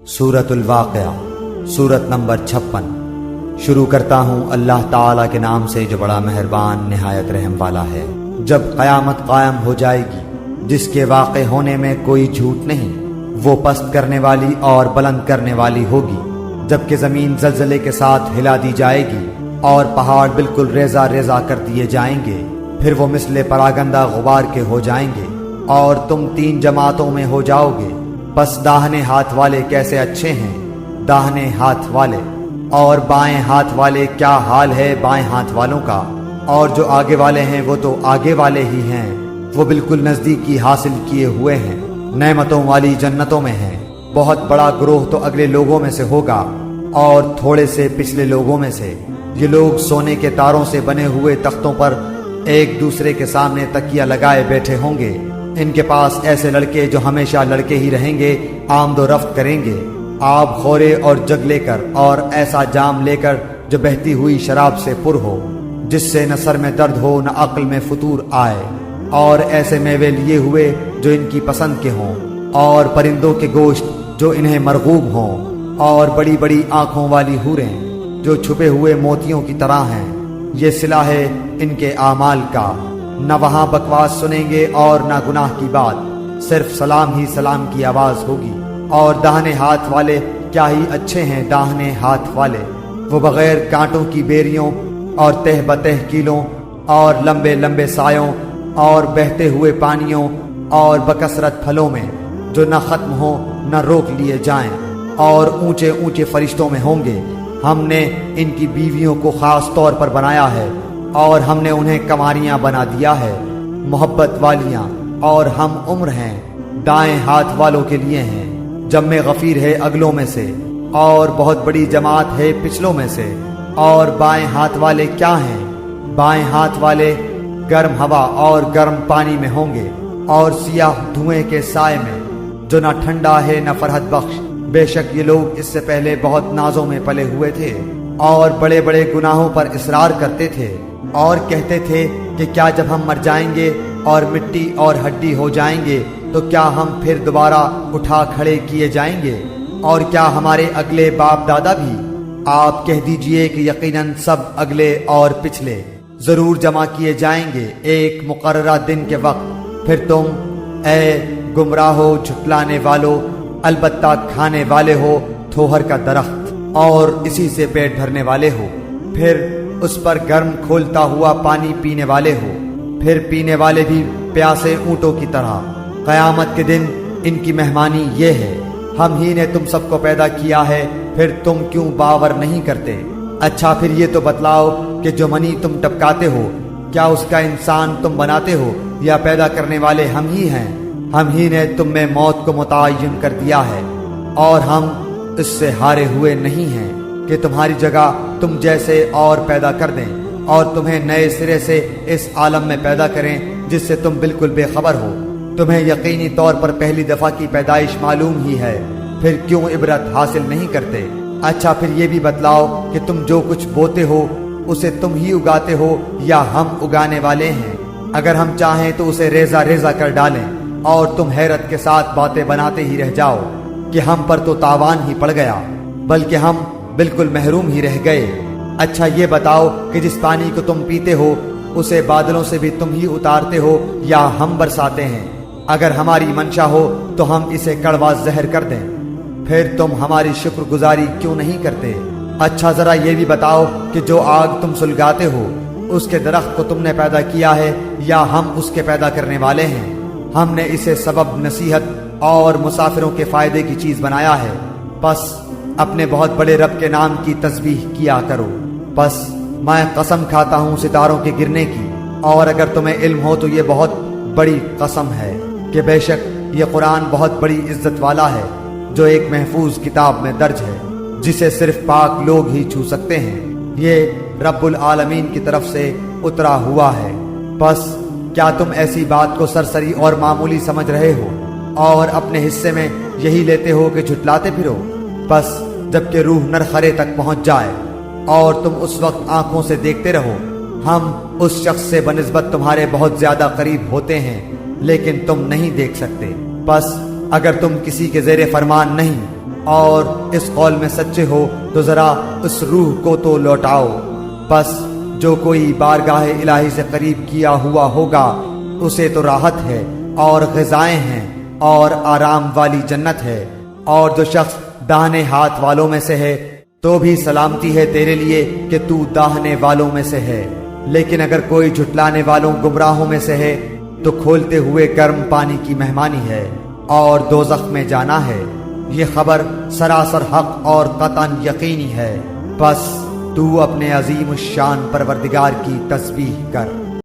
सूरत अल-वाक़िया सूरत number 56। शुरू करता हूँ अल्लाह ताला के नाम से जो बड़ा मेहरबान निहायत रहम वाला है। जब क़यामत कायम हो जाएगी जिसके वाक़े होने में कोई झूठ नहीं, वो पस्त करने वाली और बुलंद करने वाली होगी। जबकि ज़मीन ज़लज़ले के साथ हिला दी जाएगी और पहाड़ बिल्कुल रेज़ा रेज़ा कर दिए जाएंगे, फिर वो मिसले परागंदा गुबार के हो जाएंगे और तुम 3 जमातों में हो जाओगे। बस दाहिने हाथ वाले कैसे अच्छे हैं दाहिने हाथ वाले, और बाएं हाथ वाले क्या हाल है बाएं हाथ वालों का। और जो आगे वाले हैं वो तो आगे वाले ही हैं, वो बिल्कुल नज़दीकी हासिल किए हुए हैं, नेमतों वाली जन्नतों में हैं। बहुत बड़ा ग्रोह तो अगले लोगों में से होगा और थोड़े से पिछले लोगों में से। ये लोग सोने के तारों से बने हुए तख्तों पर एक दूसरे के सामने तकिया लगाए बैठे होंगे। इनके पास ऐसे लड़के जो हमेशा लड़के ही रहेंगे आमदो रफ्त करेंगे, आब खोरे और जग लेकर, और ऐसा जाम लेकर जो बहती हुई शराब से पुर हो, जिससे न सर में दर्द हो न अक्ल में फतूर आए, और ऐसे मेवे लिए हुए जो इनकी पसंद के हों, और परिंदों के गोश्त जो इन्हें मरगूब हों, और बड़ी बड़ी आंखों वाली हूरें जो छुपे हुए मोतियों की तरह हैं। ये सिला है इनके आमाल का। न वहाँ बकवास सुनेंगे और न गुनाह की बात, सिर्फ सलाम ही सलाम की आवाज़ होगी। और दाहिने हाथ वाले क्या ही अच्छे हैं दाहिने हाथ वाले, वो बग़ैर कांटों की बेरियों और तह बतह कीलों और लंबे लंबे सायों और बहते हुए पानियों और बकसरत फलों में जो न ख़त्म हो न रोक लिए जाएं, और ऊंचे ऊंचे फरिश्तों में होंगे। हमने इनकी बीवियों को ख़ास तौर पर बनाया है और हमने उन्हें कमारियां बना दिया है, मोहब्बत वालियां, और हम उम्र हैं दाएं हाथ वालों के लिए हैं। जम्मे गफ़ीर है अगलों में से और बहुत बड़ी जमात है पिछलों में से। और बाएं हाथ वाले क्या हैं बाएं हाथ वाले गर्म हवा और गर्म पानी में होंगे और सियाह धुएं के साए में जो न ठंडा है न फरहत बख्श। बेशक ये लोग इससे पहले बहुत नाजों में पले हुए थे और बड़े बड़े गुनाहों पर इसरार करते थे, और कहते थे कि क्या जब हम मर जाएंगे और मिट्टी और हड्डी हो जाएंगे तो क्या हम फिर दोबारा उठा खड़े किए जाएंगे, और क्या हमारे अगले बाप दादा भी। आप कह दीजिए कि यकीनन सब अगले और पिछले जरूर जमा किए जाएंगे एक मुकर्ररा दिन के वक्त। फिर तुम ए गुमराहो झुटलाने वालों अलबत्ता खाने वाले हो थोहर का दरख्त और इसी से पेट भरने वाले हो, फिर उस पर गर्म खोलता हुआ पानी पीने वाले हो, फिर पीने वाले भी प्यासे ऊंटों की तरह। क़यामत के दिन इनकी मेहमानी ये है, हम ही ने तुम सबको पैदा किया है, फिर तुम क्यों बावर नहीं करते। अच्छा फिर ये तो बतलाओ कि जो मनी तुम टपकाते हो क्या उसका इंसान तुम बनाते हो या पैदा करने वाले हम ही हैं। हम ही ने तुम में मौत को मुतय्यन कर दिया है और हम इससे हारे हुए नहीं हैं कि तुम्हारी जगह तुम जैसे और पैदा कर दें और तुम्हें नए सिरे से इस आलम में पैदा करें जिससे तुम बिल्कुल बेखबर हो। तुम्हें यकीनी तौर पर पहली दफा की पैदाइश मालूम ही है, फिर क्यों इबरत हासिल नहीं करते। अच्छा फिर ये भी बतलाओ कि तुम जो कुछ बोते हो उसे तुम ही उगाते हो या हम उगाने वाले हैं। अगर हम चाहें तो उसे रेजा रेजा कर डालें और तुम हैरत के साथ बातें बनाते ही रह जाओ कि हम पर तो तावान ही पड़ गया, बल्कि हम बिल्कुल महरूम ही रह गए। अच्छा ये बताओ कि जिस पानी को तुम पीते हो उसे बादलों से भी तुम ही उतारते हो या हम बरसाते हैं। अगर हमारी मंशा हो तो हम इसे कड़वा जहर कर दें, फिर तुम हमारी शुक्रगुजारी क्यों नहीं करते। अच्छा जरा ये भी बताओ कि जो आग तुम सुलगाते हो उसके दरख्त को तुमने पैदा किया है या हम उसके पैदा करने वाले हैं। हमने इसे सबब नसीहत और मुसाफिरों के फायदे की चीज बनाया है, बस अपने बहुत बड़े रब के नाम की तस्बीह किया करो। बस मैं कसम खाता हूँ सितारों के गिरने की, और अगर तुम्हें इल्म हो तो ये बहुत बड़ी कसम है कि बेशक ये कुरान बहुत बड़ी इज्जत वाला है जो एक महफूज किताब में दर्ज है जिसे सिर्फ पाक लोग ही छू सकते हैं। ये रब्बुल आलमीन की तरफ से उतरा हुआ है। बस क्या तुम ऐसी बात को सरसरी और मामूली समझ रहे हो और अपने हिस्से में यही लेते हो कि झुटलाते फिरो। बस जबकि रूह नरखरे तक पहुंच जाए और तुम उस वक्त आंखों से देखते रहो, हम उस शख्स से बनिस्बत तुम्हारे बहुत ज्यादा करीब होते हैं लेकिन तुम नहीं देख सकते। बस अगर तुम किसी के ज़ेरे फरमान नहीं اور اس قول میں سچے ہو تو ذرا اس روح کو تو لوٹاؤ۔ بس جو کوئی بارگاہ الہی سے قریب کیا ہوا ہوگا اسے تو راحت ہے اور غذائیں ہیں اور آرام والی جنت ہے، اور جو شخص داہنے ہاتھ والوں میں سے ہے تو بھی سلامتی ہے تیرے لیے کہ تو داہنے والوں میں سے ہے۔ لیکن اگر کوئی جھٹلانے والوں گمراہوں میں سے ہے تو کھولتے ہوئے گرم پانی کی مہمانی ہے اور دوزخ میں جانا ہے۔ یہ خبر سراسر حق اور قطعاً یقینی ہے، بس تو اپنے عظیم الشان پروردگار کی تسبیح کر۔